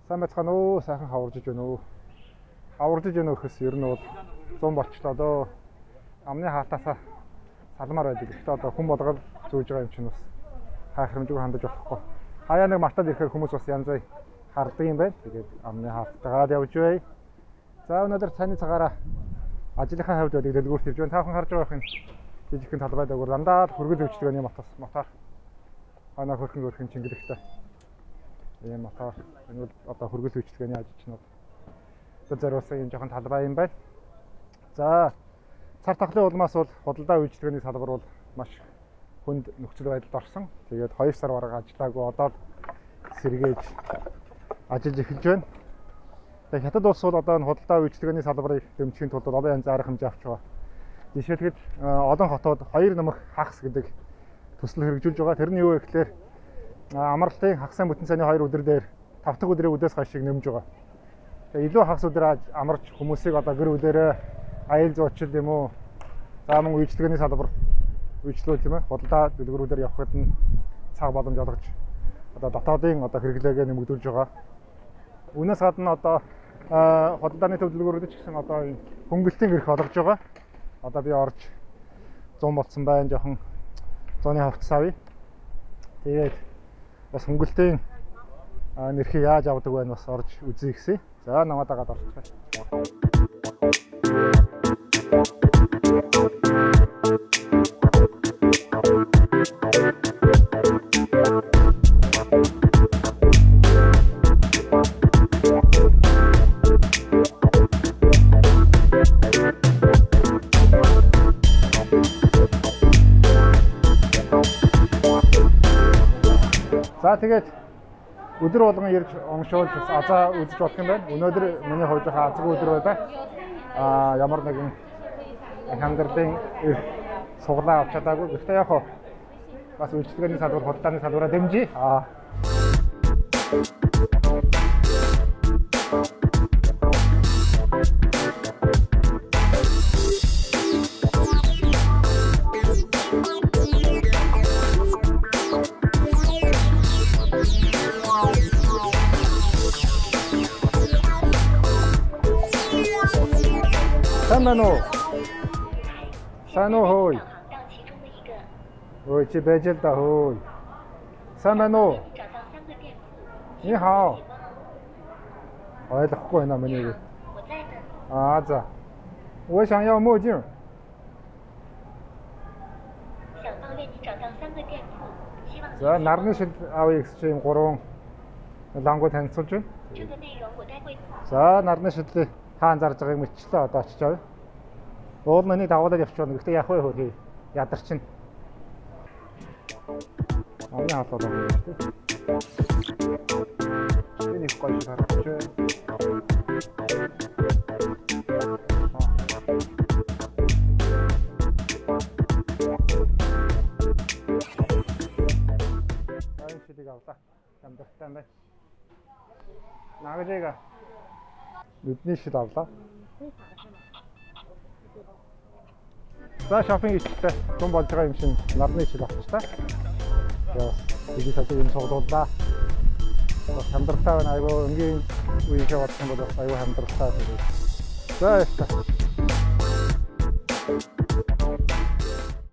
Сайн байцгаана уу? Сайхан хаварж байна уу? Хаварж байна гэхээс ер нь бол 100 болчлоо дөө. Амны хаатаасаа салмаар байдаг. Гэхдээ одоо хүн болгоод зүүж байгаа юм чинь бас хайхрамжгүй хандаж болохгүй. Хаяа нэг мартаад ирэхээр хүмүүс бас янз бүр харддаг юм байна. Тэгээд амны хааттайгаар явж бай. За өнөөдөр цааны цагаараа ажлынхаа хавьд байдаг дэлгүүрт ирж байна. Таахан харж байгаа юм. Жижигхэн талбай дээгүүр дандаа хөргөл өвчтгөөний мотор. Ханаа хөрхөн чингэлэгтэй. Ийм мотор. Энэ бол одоо хөргөл өвчтгөөний ажичнууд. Өдөр зориулсан юм жоохон талбай юм байна. За цар тахлын улмаас бол худалдаа өвчтгөөний салбар бол маш хүнд нөхцөл байдалд орсон. Тэгээд 2 сар бараг ажиллаагүй одоо сэргээж ажиллаж эхэлж байна. Тэгээд хятад улс бол одоо энэ худалдаа өвчтгөөний салбарыг дэмжихийн тулд олон янзын арга хэмжээ авч байгаа. Жишээлбэл олон хотод 2 нэмэх хагас гэдэг төсөл хэрэгжүүлж байгаа. Тэр нь юу вэ гэхээр амралтын хагасны бүтэн цайны 2 өдөр дээр 5 дахь өдрийн үдээс хойшиг нэмж байгаа. Тэгээ илүү хагас өдөр амарч хүмүүсийг одоо гэр бүлээрээ аял зуучил юм уу? За мөн үйлчлэгээний салбар үйлчлүүл юм аа. Худалдаа дэлгүүрүүдээр явахад нь цаг боломж олгож одоо дотоодын одоо хэрэглээгээ нэмэгдүүлж байгаа. Үүнээс гадна одоо худалдааны төв дэлгүүрүүд ч гэсэн одоо хөнгөлтийн эрх олгож байгаа. Одоо би орж 100 болцсон байна. Жохон 100-ны хавцас авъя. Тэгээд бас хөнгөлтийн нэрхийг яаж авдаг вэ бас орж үзье гэсэн. За намайг дагаад орчихъя. За тэгээд өдөр болгон ирж оншуулж бас азаа үзэж болох юм байна. Өнөөдөр миний хувьд азгүй өдөр байлаа. Ямар нэгэн хандлагын суглаа авч чадаагүй. Гэхдээ яг хоо бас үйлчлэгээний салбар, худалдааны салбараа дэмжиж.山路会，我去北京的会，300路，你好，哎，这贵那么牛的，啊子，我想要墨镜，想方便你找到3个店铺，希望。자, 나르는 아웨 익스체인 고롱 랑고 танилцуулж байна.这个内容我待会. За, нарны шилдэг хаан зарж байгааг мэдчихлээ одоо очиж авъя. Уул миний дагуулад явчихвал гэхдээ яг вэ хөрхий ядарчин. Амны хаалт болоо юм тийм. Энийг гоё хараач. Сайн шилдэг авлаа. Амдахтай байна. Наагжээга нүдний шил авлаа. За шопинг хийхдээ том болж байгаа юм шиг нарны шил авчихлаа. Тэгээд сая юм цуглууллаа. Хамдралтай байна айгүй өнгийн үеийнхээ бодсон бол айгүй хамдралтай. За яста.